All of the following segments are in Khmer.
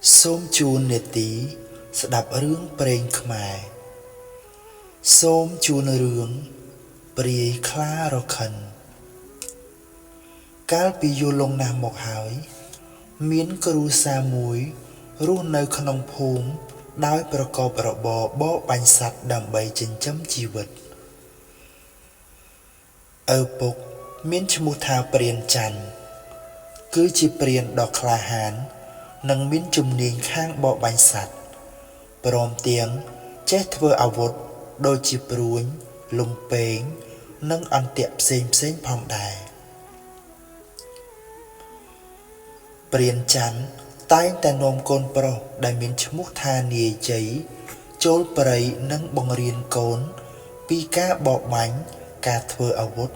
សូមជួននេតិស្ដាប់រឿងព្រេងខ្មែរសូមជួនរឿងព្រាយខ្លារខិនកាលពីយូរលង់ណាស់មកហើយមានគ្រួសារមួយរស់នៅក្នុងភូមិដោយប្រកបរបរបរបាញ់សត្វដើម្បីចិញ្ចឹមជីវិតឪពុកមានឈ្មោះថាព្រានច័ន្ទគឺជាព្រានដ៏ក្លាហាននិងមានជំនាញខាងបរបាញ់សត្វព្រមទាំងចេះធ្វើអាវុធដូចជាព្រួញលំពែងនិងអន្ទាក់ផ្សេងផងដែរព្រានច័ន្ទតែងតែនាំកូនប្រុសដែលមានឈ្មោះថានាយជ័យចូលព្រៃនិងបង្រៀនកូនពីការបរបាញ់ការធ្វើអាវុធ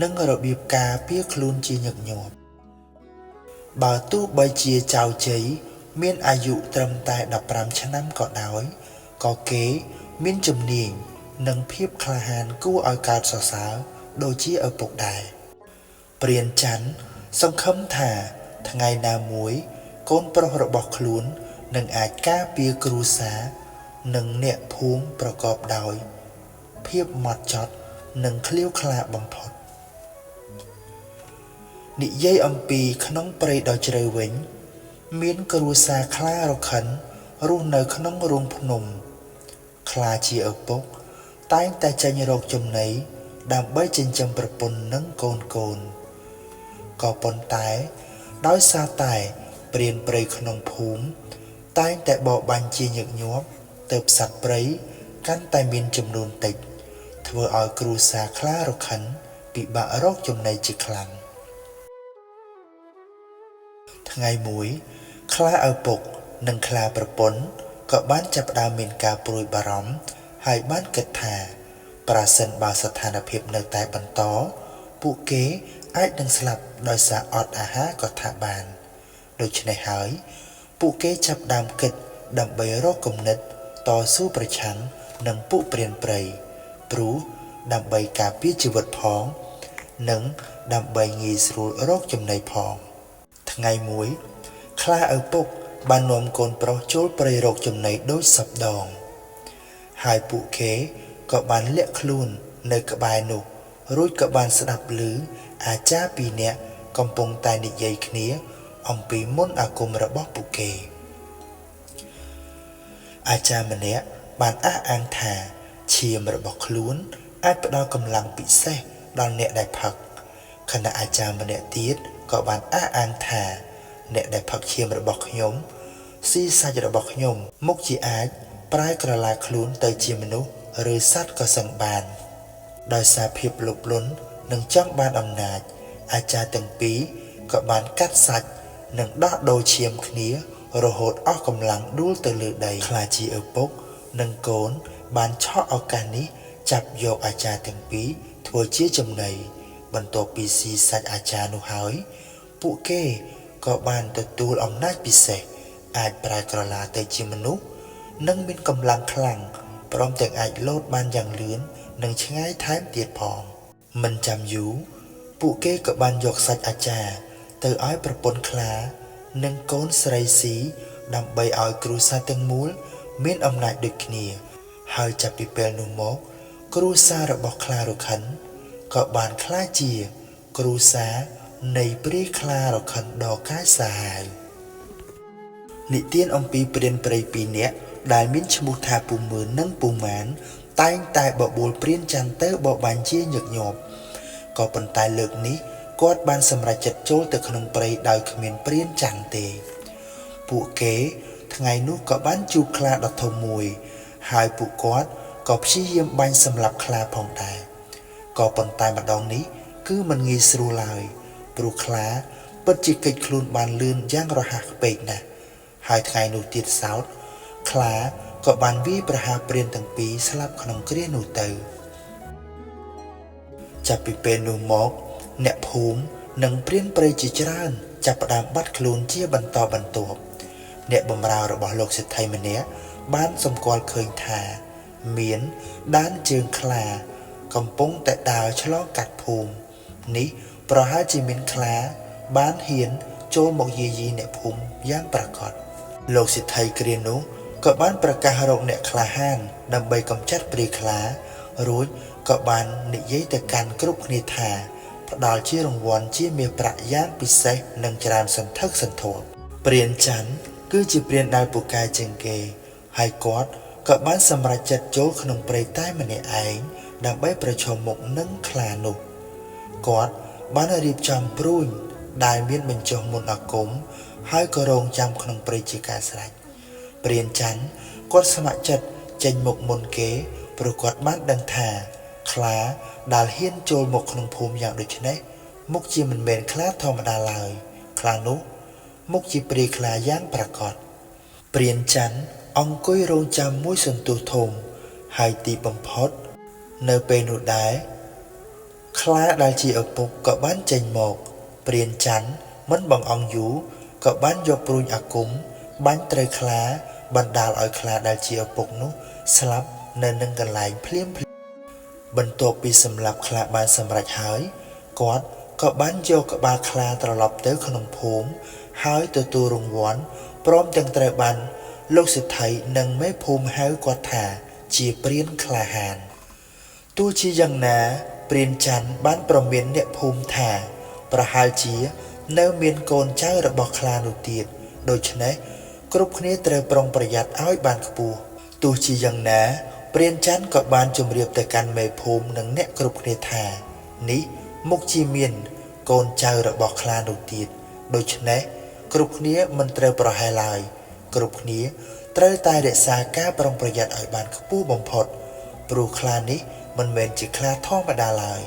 និងរបៀបការពារខ្លួនជាញឹកញាប់បើទោះបីជាចៅជ័យមានអាយុត្រឹមតែ15ឆ្នាំក៏ដោយក៏គេមានជំនាញនិងភាពក្លាហានគួរឲ្យកោតសរសើរដូចជាឪពុកដែរព្រានច័ន្ទសង្ឃឹមថាថ្ងៃណាមួយកូនប្រុសរបស់ខ្លួននឹងអាចការពារគ្រួសារនិងអ្នកភូមិប្រកបដោយភាពហ្មត់ចត់និងឃ្លាវខ្លាបំផុតនិយាយអំពីក្នុងព្រៃដ៏ជ្រៅវិញមានគ្រួសារខ្លារខិនរស់នៅក្នុងរូងភ្នំខ្លាជាឪពុកតែងតែចេញរកចំណីដើម្បីចិញ្ចឹមប្រពន្ធនិងកូនក៏ប៉ុន្តែដោយសារតែព្រានព្រៃក្នុងភូមិតែងតែបរបាញ់ជាញឹកញាប់ទើបសត្វព្រៃកាន់តែមានចំនួនតិចធ្វើឲ្យគ្រួសារខ្លារខិនពិបាករកចំណីជាខ្លាំងថ្ងៃមួយខ្លាឪពុកនិងខ្លាប្រពន្ធក៏បានចាប់ផ្ដើមមានការព្រួយបារម្ភហើយបានគិតថាប្រសិនបើស្ថានភាពនៅតែបន្តពួកគេអាចនឹងស្លាប់ដោយសារអត់អាហារក៏ថាបានដូច្នេះហើយពួកគេចាប់ផ្ដើមគិតដើម្បីរកគំនិតតស៊ូប្រឆាំងនឹងពួកព្រានព្រៃព្រោះដើម្បីការពារជីវិតផងនិងដើម្បីងាយស្រួលរកចំណីផងថ្ងៃមួយខ្លាឪពុកបាននាំកូនប្រុសចូលព្រៃរកចំណីដូចសពដងហើយពួកគេក៏បានលាក់ខ្លួននៅក្បែរនោះរួចក៏បានស្ដាប់ឮអាចារ្យពីរនាក់កំពុងតែនិយាយគ្នាអំពីមន្តអាគមរបស់ពួកគេអាចារ្យម្នាក់បានអះអាងថាឈាមរបស់ខ្លួនអាចផ្ដល់កម្លាំងពិសេសដល់អ្នកដែលផឹកខណៈអាចារ្យម្នាក់ទៀតក៏បានអះអាងថាអ្នកដែលផឹកឈាមរបស់ខ្ញុំស៊ីសាច់របស់ខ្ញុំមុខជាអាចប្រែក្រឡាខ្លួនទៅជាមនុស្សឬសត្វក៏សឹងបានដោយសារភាពលោភលន់និងចង់បានអំណាចអាចារ្យទាំងពីរក៏បានកាត់សាច់និងដោះដូរឈាមគ្នារហូតអស់កម្លាំងដួលទៅលើដីខ្លាចជាឪពុកនិងកូនបានឆក់ឱកាសនេះចាប់យកអាចារ្យទាំងពីរធ្វើជាចំណីបន្ទាប់ពីស៊ីសាច់អាចារ្យនោះហើយពួកគេក៏បានទទួលអំណាចពិសេសអាចប្រែក្រឡាទៅជាមនុស្សនិងមានកម្លាំងខ្លាំងព្រមទាំងអាចលោតបានយ៉ាងលឿននិងឆ្ងាយថែមទៀតផងមិនចាំយូរពួកគេក៏បានយកសាច់អាចារ្យទៅឲ្យប្រពន្ធខ្លានិងកូនស្រីស៊ីដើម្បីឲ្យគ្រួសារទាំងមូលមានអំណាចដូចគ្នាហើយចាប់ពីពេលនោះមកគ្រួសាររបស់ខ្លារខិនក៏បានក្លាយជាគ្រួសារនៃព្រាយខ្លារខិនដ៏កាចសាហាវនិទានអំពីព្រានព្រៃពីរនាក់ដែលមានឈ្មោះថាពូម៉ឺននិងពូម៉ានតែងតែបបួលព្រានច័ន្ទទៅបបាញ់ជាញឹកញាប់ក៏ប៉ុន្តែលើកនេះគាត់បានសម្រេចចិត្តចូលទៅក្នុងព្រៃដោយគ្មានព្រានច័ន្ទទេពួកគេថ្ងៃនោះក៏បានជួបខ្លាដ៏ធំមួយហើយពួកគាត់ក៏ព្យាយាមបាញ់សម្លាប់ខ្លាផងដែរក៏ប៉ុន្តែម្ដងនេះគឺមិនងាយស្រួលឡើយព្រោះខ្លាពិតជាគេចខ្លួនបានលឿនយ៉ាងរហ័សពេកណាស់ហើយថ្ងៃនោះទៀតសោតខ្លាក៏បានវាយប្រហារព្រានទាំងពីរស្លាប់ក្នុងគ្រានោះទៅចាប់ពីពេលនោះមកអ្នកភូមិនិងព្រានព្រៃជាច្រើនចាប់ផ្ដើមបាត់ខ្លួនជាបន្តបន្ទាប់អ្នកបម្រើរបស់លោកសេដ្ឋីម្នាក់បានសម្គាល់ឃើញថាមានដានជើងខ្លាកំពុងតែដើរឆ្លងកាត់ភូមិនេះប្រហែលជាមានខ្លាបានហ៊ានចូលមកយាយីអ្នកភូមិយ៉ាងប្រាកដ លោកសិទ្ធិគ្រានោះក៏បានប្រកាសរកអ្នកក្លាហានដើម្បីកម្ចាត់ព្រាយខ្លារួចក៏បាននិយាយទៅកាន់គ្រប់គ្នាថាផ្ដល់ជារង្វាន់ជាមាសប្រាក់យ៉ាងពិសេសនិងច្រើនសន្ធឹកសន្ធាប់ព្រានច័ន្ទគឺជាព្រានដែលពូកែជាងគេហើយគាត់ក៏បានសម្រេចចិត្តចូលក្នុងព្រៃតែម្នាក់ឯងដើម្បីប្រឈមមុខនឹងខ្លានោះគាត់បានរៀបចំព្រួញដែលមានបញ្ចុះមុនអាគមហើយក៏រងចាំក្នុងព្រៃជាការស្រេចព្រានច័ន្ទគាត់ស្ម័គ្រចិត្តចេញមុខមុនគេព្រោះគាត់បានដឹងថាខ្លាដែលហ៊ានចូលមកក្នុងភូមិយ៉ាងដូចនេះមុខជាមិនមែនខ្លាធម្មតាឡើយខ្លានោះមុខជាព្រាយខ្លាយ៉ាងប្រាកដព្រានច័ន្ទអង្គុយរងចាំមួយសន្ទុះធំហើយទីបំផុតនៅពេលនោះដែរខ្លាដែលជាឪពុកក៏បានចេញមកព្រានច័ន្ទមិនបង្អង់យូរក៏បានយកព្រួញអាគមបាញ់ត្រូវខ្លាបណ្ដាលឲ្យខ្លាដែលជាឪពុកនោះស្លាប់នៅនឹងកន្លែងភ្លាមបន្ទាប់ពីសម្លាប់ខ្លាបានសម្រេចហើយគាត់ក៏បានយកក្បាលខ្លាត្រឡប់ទៅក្នុងភូមិហើយទទួលរង្វាន់ព្រមទាំងត្រូវបានលោកសិទ្ធិនិងមេភូមិហៅគាត់ថាជាព្រានក្លាហានទោះជាយ៉ាងណាព្រានច័ន្ទបានប្រមានអ្នកភូមិថាប្រហែលជានៅមានកូនចៅរបស់ខ្លានោះទៀតដូច្នេះគ្រប់គ្នាត្រូវប្រុងប្រយ័ត្នឲ្យបានខ្ពស់ទោះជាយ៉ាងណាព្រានច័ន្ទក៏បានជម្រាបទៅកាន់មេភូមិនិងអ្នកគ្រប់គ្នាថានេះមុខជាមានកូនចៅរបស់ខ្លានោះទៀតដូច្នេះគ្រប់គ្នាមិនត្រូវប្រហែលឡើយគ្រប់គ្នាត្រូវតែរក្សាការប្រុងប្រយ័ត្នឲ្យបានខ្ពស់បំផុតព្រោះខ្លានេះមិនមែនជាខ្លាធម្មតាឡើយ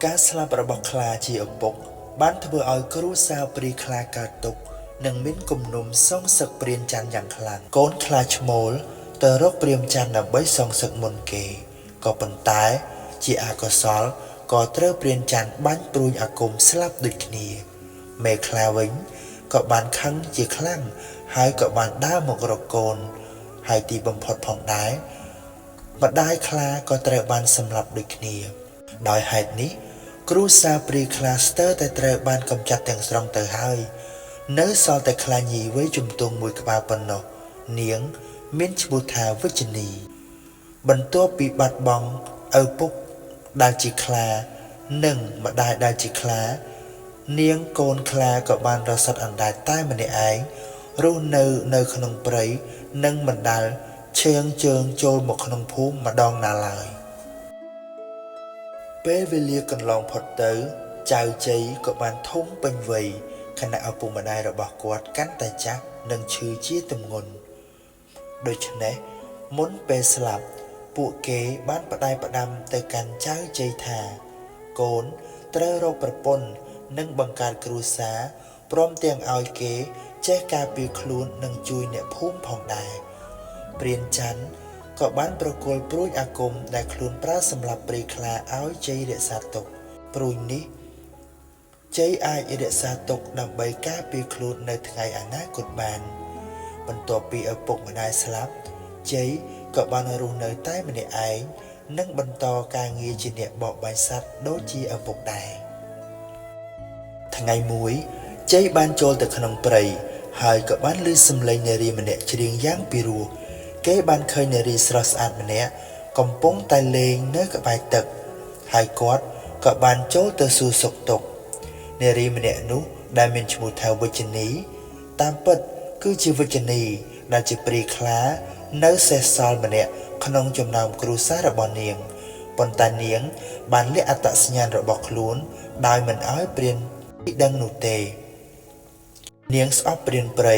ការស្លាប់របស់ខ្លាជាឪពុកបានធ្វើឲ្យគ្រួសារព្រាយខ្លាកើតទុក្ខនិងមានគំនុំសងសឹកព្រានច័ន្ទយ៉ាងខ្លាំងកូនខ្លាឈ្មោលទៅរកព្រានច័ន្ទដើម្បីសងសឹកមុនគេក៏ប៉ុន្តែជាអកុសលក៏ត្រូវព្រានច័ន្ទបាញ់ព្រួយអាគមស្លាប់ដូចគ្នាមេខ្លាវិញក៏បានខឹងជាខ្លាំងហើយក៏បានដើរមករកកូនហើយទីបំផុតផងដែរម្ដាយខ្លាក៏ត្រូវបានសម្លាប់ដូចគ្នាដោយហេតុនេះគ្រួសារព្រាយខ្លាស្ទើរតែត្រូវបានកម្ចាត់ទាំងស្រុងទៅហើយនៅសល់តែខ្លាញីវ័យជំទង់មួយក្បាលប៉ុណ្ណោះនាងមានឈ្មោះថាវិជ្ជនីបន្ទាប់ពីបាត់បង់ឪពុកដែលជាខ្លានិងម្ដាយដែលជាខ្លានាងកូនខ្លាក៏បានរសាត់អណ្ដែតតែម្នាក់ឯងរស់នៅក្នុងព្រៃនិងមិនដែលឈាងជើងចូលមកក្នុងភូមិម្ដងណាឡើយពេលវេលាកន្លងផុតទៅចៅជ័យក៏បានធំពេញវ័យខណៈឪពុកម្ដាយរបស់គាត់កាន់តែចាស់និងឈឺជាទម្ងន់ដូច្នេះមុនពេលស្លាប់ពួកគេបានផ្ដាយផ្ដាំទៅកាន់ចៅជ័យថាកូនត្រូវរកប្រពន្ធនិងបង្កើតគ្រួសារព្រមទាំងឲ្យគេចេះការពារខ្លួននិងជួយអ្នកភូមិផងដែរព្រានច័ន្ទក៏បានប្រគល់ព្រួយអាគមដែលខ្លួនប្រើសម្រាប់ព្រាយខ្លាឲ្យជ័យរក្សាទុកព្រួយនេះជ័យអាចរក្សាទុកដើម្បីការពារខ្លួននៅថ្ងៃអនាគតបានបន្ទាប់ពីឪពុកម្ដាយស្លាប់ជ័យក៏បានរស់នៅតែម្នាក់ឯងនិងបន្តការងារជាអ្នកបរបាញ់សត្វដូចជាឪពុកដែរថ្ងៃមួយជ័យបានចូលទៅក្នុងព្រៃហើយក៏បានឮសំឡេងនារីម្នាក់ច្រៀងយ៉ាងពីរោះគេបានឃើញនារីស្រស់ស្អាតម្នាក់កំពុងតែលេងនៅក្បែរទឹកហើយគាត់ក៏បានចូលទៅសួរសុខទុក្ខនារីម្នាក់នោះដែលមានឈ្មោះថាវិជ្ជនីតាមពិតគឺជាវិជ្ជនីដែលជាព្រាយខ្លានៅសេសសល់ម្នាក់ក្នុងចំណោមគ្រួសាររបស់នាងប៉ុន្តែនាងបានលាក់អត្តសញ្ញាណរបស់ខ្លួនដោយមិនឲ្យព្រានដឹងនោះទេនាងស្អប់ព្រានព្រៃ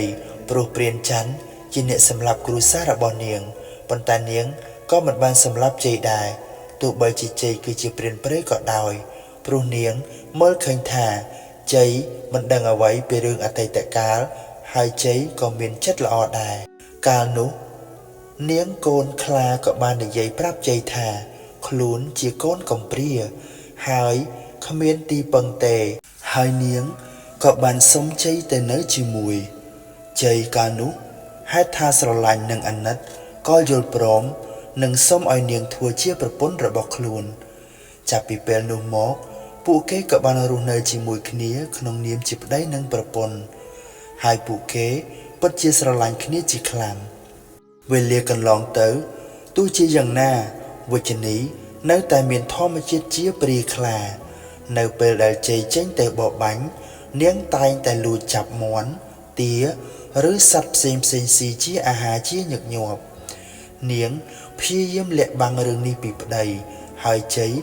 ព្រោះព្រានច័ន្ទជាអ្នកសម្លាប់គ្រួសាររបស់នាងប៉ុន្តែនាងក៏មិនបានសម្លាប់ជ័យដែរទោះបីជាជ័យគឺជាព្រានព្រៃក៏ដោយព្រោះនាងមើលឃើញថាជ័យមិនដឹងអ្វីពីរឿងអតីតកាលហើយជ័យក៏មានចិត្តល្អដែរកាលនោះនាងកូនខ្លាក៏បាននិយាយប្រាប់ជ័យថាខ្លួនជាកូនកំព្រាហើយគ្មានទីពឹងទេហើយនាងក៏បានសុំជ័យទៅនៅជាមួយជ័យកាលនោះហេតុថាស្រឡាញ់និងអាណិតក៏យល់ព្រមនិងសុំឲ្យនាងធ្វើជាប្រពន្ធរបស់ខ្លួនចាប់ពីពេលនោះមកពួកគេក៏បានរស់នៅជាមួយគ្នាក្នុងនាមជាប្តីនិងប្រពន្ធហើយពួកគេ ពិតជាស្រឡាញ់គ្នាជាខ្លាំងវេលាកន្លងទៅទោះជាយ៉ាងណាវិជ្ជនីនៅតែមានធម្មជាតិជាព្រាខ្លានៅពេលដែលជ័យចេញទៅបបាញ់នាងតែងតែលួចចាប់មាន់ទាឬសត្វផ្សេងស៊ីជាអាហារជាញឹកញាប់នាងព្យាយាមលាក់បាំងរឿងនេះពីប្តីហើយជ័យ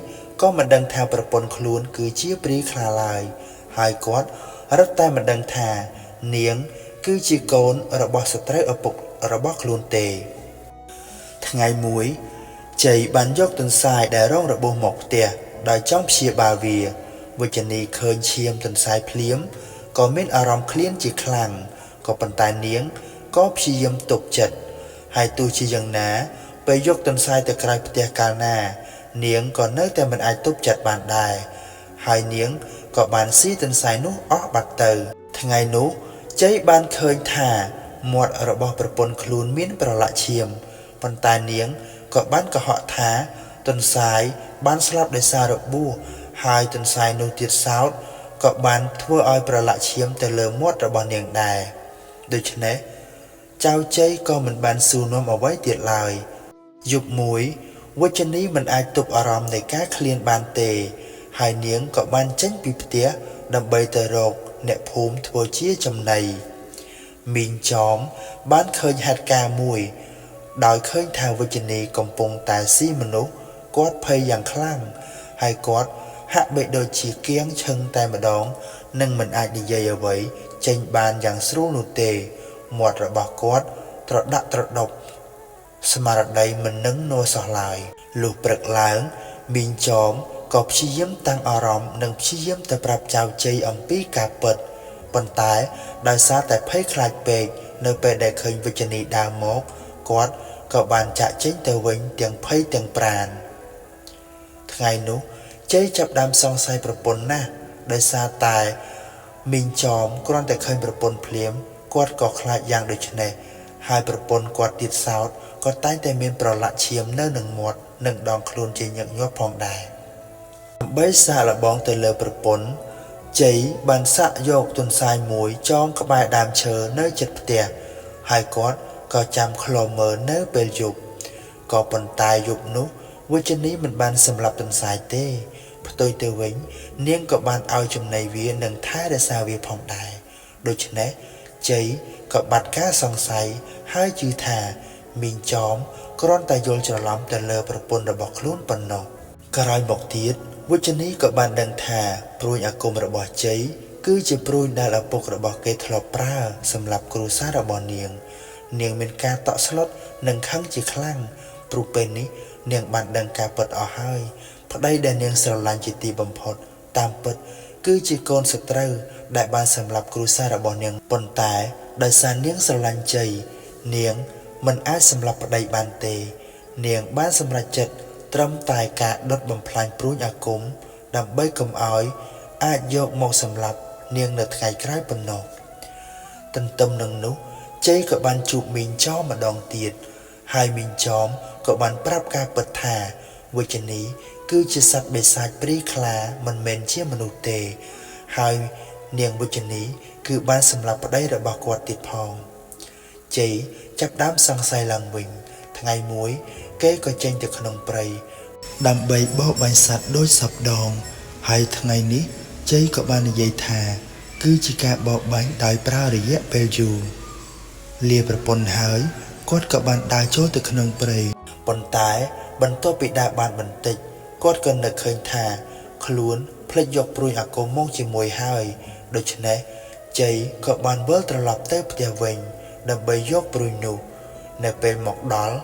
ក៏មិនដឹងថាប្រពន្ធខ្លួនគឺជាព្រាខ្លាឡើយហើយគាត់រឹតតែមិនដឹងថានាងគឺជាកូនរបស់សត្រូវឪពុករបស់ខ្លួនទេថ្ងៃមួយជ័យបានយកទន្សាយដែលរងរបួសមកផ្ទះដោយចង់ព្យាបាលវាវិជ្ជនីឃើញឈាមទន្សាយភ្លាមក៏មានអារម្មណ៍ឃ្លានជាខ្លាំងក៏ប៉ុន្តែនាងក៏ព្យាយាមទប់ចិត្តហើយទោះជាយ៉ាងណាពេលយកទន្សាយទៅក្រៅផ្ទះកាលណានាងក៏នៅតែមិនអាចទប់ចិត្តបានដែរហើយនាងក៏បានស៊ីទន្សាយនោះអស់បាត់ទៅថ្ងៃនោះជ័យបានឃើញថាមាត់របស់ប្រពន្ធខ្លួនមានប្រឡាក់ឈាមប៉ុន្តែនាងក៏បានកុហកថាទន្សាយបានស្លាប់ដោយសាររបួសហើយទន្សាយនោះទៀតសោតក៏បានធ្វើឲ្យប្រឡាក់ឈាមទៅលើមាត់របស់នាងដែរដូច្នេះចៅជ័យក៏មិនបានសួរនាំអ្វីទៀតឡើយយប់មួយវិជ្ជនីមិនអាចទប់អារម្មណ៍នៃការឃ្លានបានទេហើយនាងក៏បានចេញពីផ្ទះដើម្បីទៅរកអ្នកភូមិធ្វើជាចំណីមីងចោមបានឃើញហេតុការណ៍មួយដោយឃើញថាវិជ្ជនីកំពុងតែស៊ីមនុស្សគាត់ភ័យយ៉ាងខ្លាំងហើយគាត់ហាក់បីដូចជាគៀងឈឹងតែម្ដងនឹងមិនអាចនិយាយអ្វីចេញបានយ៉ាងស្រួលនោះទេមាត់របស់គាត់ត្រដាក់ត្រដប់ស្មារតីមិននឹងនោសោះឡើយលុះព្រឹកឡើងមីងចោមក៏ព្យាយាមតាំងអារម្មណ៍និងព្យាយាមទៅប្រាប់ចៅជ័យអំពីការពិតប៉ុន្តែដោយសារតែភ័យខ្លាចពេកនៅពេលដែលឃើញវិជ្ជនីដើរមកគាត់ក៏បានចាក់ចេញទៅវិញទាំងភ័យទាំងប្រាណថ្ងៃនោះជ័យចាប់ដើមសង្ស័យប្រពន្ធណាស់ដោយសារតែមីងចោមគ្រាន់តែឃើញប្រពន្ធភ្លាមគាត់ក៏ខ្លាចយ៉ាងដូចនេះហើយប្រពន្ធគាត់ទៀតសោតក៏តែងតែមានប្រឡាក់ឈាមនៅនឹងមាត់និងដងខ្លួនជាញឹកញាប់ផងដែរដើម្បីសាកល្បងទៅលើប្រពន្ធជ័យបានសាក់យកទន្សាយមួយចងក្បែរដើមឈើនៅជិតផ្ទះហើយគាត់ក៏ចាំឃ្លាំមើលនៅពេលយប់ក៏ប៉ុន្តែយប់នោះវិជ្ជនីមិនបានសម្លាប់ទន្សាយទេផ្ទុយទៅវិញនាងក៏បានឲ្យចំណីវានិងថែរក្សាវាផងដែរដូច្នេះជ័យក៏បាត់ការសង្ស័យហើយជឿថាមីងចោមគ្រាន់តែយល់ច្រឡំទៅលើប្រពន្ធរបស់ខ្លួនប៉ុណ្ណោះក្រោយមកទៀតវិជ្ជនីក៏បានដឹងថាព្រួយអាគមរបស់ជ័យគឺជាព្រួយដែលឪពុករបស់គេធ្លាប់ប្រើសម្រាប់គ្រួសាររបស់នាងមានការតក់ស្លុតនិងខឹងជាខ្លាំងព្រោះពេលនេះនាងបានដឹងការពិតអស់ហើយប្តីដែលនាងស្រឡាញ់ជាទីបំផុតតាមពិតគឺជាកូនសត្រូវដែលបានសម្លាប់គ្រួសាររបស់នាងប៉ុន្តែដោយសារនាងស្រឡាញ់ជ័យនាងមិនអាចសម្លាប់ប្តីបានទេនាងបានសម្រេចចិត្តត្រឹមតែការដុតបំផ្លាញព្រួយអាគមដើម្បីកុំឲ្យអាចយកមកសម្លាប់នាងនៅថ្ងៃក្រោយប៉ុណ្ណោះទន្ទឹមនឹងនោះជ័យក៏បានជួបមីងចោមម្ដងទៀតហើយមីងចោមក៏បានប្រាប់ការពិតថាវិជ្ជនីគឺជាសត្វបិសាចព្រាយខ្លាមិនមែនជាមនុស្សទេហើយនាងវិជ្ជនីគឺបានសម្លាប់ប្តីរបស់គាត់ទៀតផងជ័យចាប់ដើមសង្ស័យឡើងវិញថ្ងៃមួយគេក៏ចេញទៅក្នុងព្រៃដើម្បីបរបាញ់សត្វដោយសពដងហើយថ្ងៃនេះជ័យក៏បាននិយាយថាគឺជាការបរបាញ់ដោយប្រើរយៈពេលយូរលាប្រពន្ធហើយគាត់ក៏បានដើរចូលទៅក្នុងព្រៃប៉ុន្តែបន្ទាប់ពីដើរបានបន្តិចគាត់ក៏នឹកឃើញថាខ្លួនភ្លេចយកព្រួយអាគមមកជាមួយហើយដូច្នេះជ័យក៏បានវិលត្រឡប់ទៅផ្ទះវិញដើម្បីយកព្រួយនោះនៅពេលមកដល់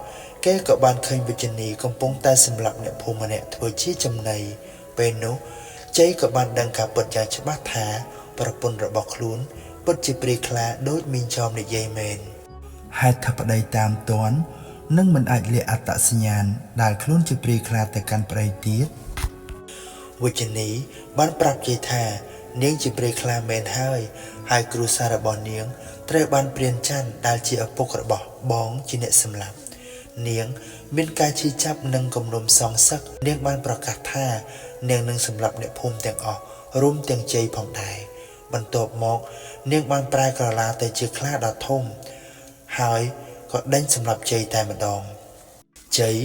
គេក៏បានឃើញវិជ្ជនីកំពុងតែសម្លាប់អ្នកភូមិម្នាក់ធ្វើជាចំណីពេលនោះជ័យក៏បានដឹងការពិតយ៉ាងច្បាស់ថាប្រពន្ធរបស់ខ្លួនពិតជាព្រាយខ្លាដូចមីងចោមនិយាយមែនហេតុថាប្តីតាមទាន់នឹងមិនអាចលាក់អត្តសញ្ញាណដែលខ្លួនជាព្រាយខ្លាទៅកាន់ប្តីទៀតវិជ្ជនីបានប្រាប់ជ័យថានាងជាព្រាយខ្លាមែនហើយគ្រួសាររបស់នាងត្រូវបានព្រានច័ន្ទដែលជាឪពុករបស់បងជាអ្នកសម្លាប់នាងមានការជឿចាប់និងគំនុំសងសឹកនាងបានប្រកាសថានាងនឹងសម្លាប់អ្នកភូមិទាំងអស់រួមទាំងជ័យផងដែរបន្ទាប់មក នាងបានប្រែក្រឡាទៅជាខ្លាដ៏ធំហើយក៏ដេញសម្លាប់ជ័យតែម្ដងជ័យ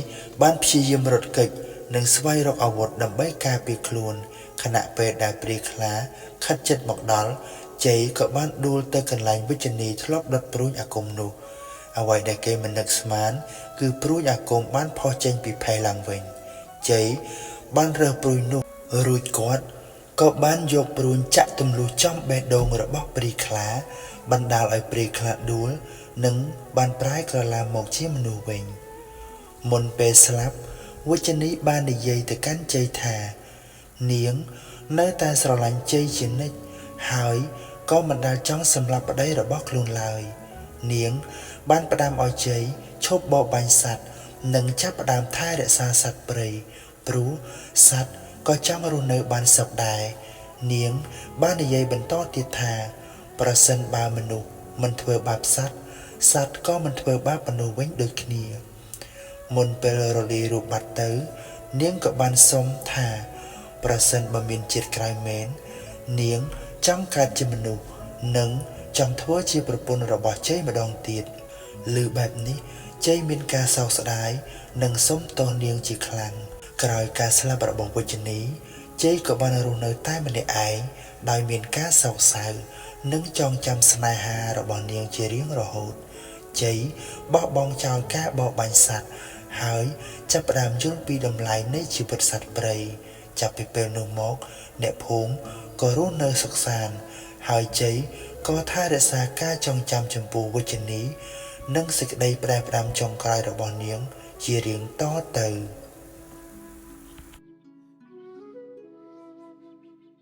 បានព្យាយាមរត់គេចនិងស្វែងរកអាវុធដើម្បីការពារខ្លួនខណៈពេលដែលព្រាយខ្លាខិតជិតមកដល់ជ័យក៏បានដួលទៅកន្លែងវិជ្ជនីធ្លាប់ដុតព្រួញអាគមនោះអ្វីដែលគេមិននឹកស្មានគឺព្រួញអាគមបានផុសចេញពីផេះឡើងវិញជ័យបានរើសព្រួញនោះរួចគាត់ក៏បានយកព្រួញចាក់ទម្លុះចំបេះដូងរបស់ព្រាយខ្លាបណ្ដាលឲ្យព្រាយខ្លាដួលនិងបានប្រែក្រឡាមកជាមនុស្សវិញមុនពេលស្លាប់វិជ្ជនីបាននិយាយទៅកាន់ជ័យថានាងនៅតែស្រឡាញ់ជ័យជានិច្ចហើយក៏មិនដែលចង់សម្លាប់ប្តីរបស់ខ្លួនឡើយនាងបានផ្ដាំឲ្យជ័យឈប់បរបាញ់សត្វនិងចាប់ផ្ដើមថែរក្សាសត្វព្រៃព្រោះសត្វក៏ចង់រស់នៅបានសុខដែរនាងបាននិយាយបន្តទៀតថាប្រសិនបើមនុស្សមិនធ្វើបាបសត្វសត្វក៏មិនធ្វើបាបមនុស្សវិញដូចគ្នាមុនពេលរលាយរូបបាត់ទៅនាងក៏បានសុំថាប្រសិនបើមានជាតិក្រោយមែននាងចង់កើតជាមនុស្សនិងចង់ធ្វើជាប្រពន្ធរបស់ជ័យម្ដងទៀតឮបែបនេះជ័យមានការសោកស្ដាយនិងសុំទោសនាងជាខ្លាំងក្រោយការស្លាប់របស់វិជ្ជនីជ័យក៏បានរស់នៅតែម្នាក់ឯងដោយមានការសោកសៅនិងចងចាំស្នេហារបស់នាងជារៀងរហូតជ័យបោះបង់ចោលការបរបាញ់សត្វហើយចាប់ផ្ដើមយល់ពីតម្លៃនៃជីវិតសត្វព្រៃចាប់ពីពេលនោះមកអ្នកភូមិក៏រស់នៅសុខសាន្តហើយជ័យក៏ថែរក្សាការចងចាំចំពោះវិជ្ជនីនិងសេចក្តីប្រែផ្ដាំចុងក្រោយរបស់នាងជារៀងតទៅ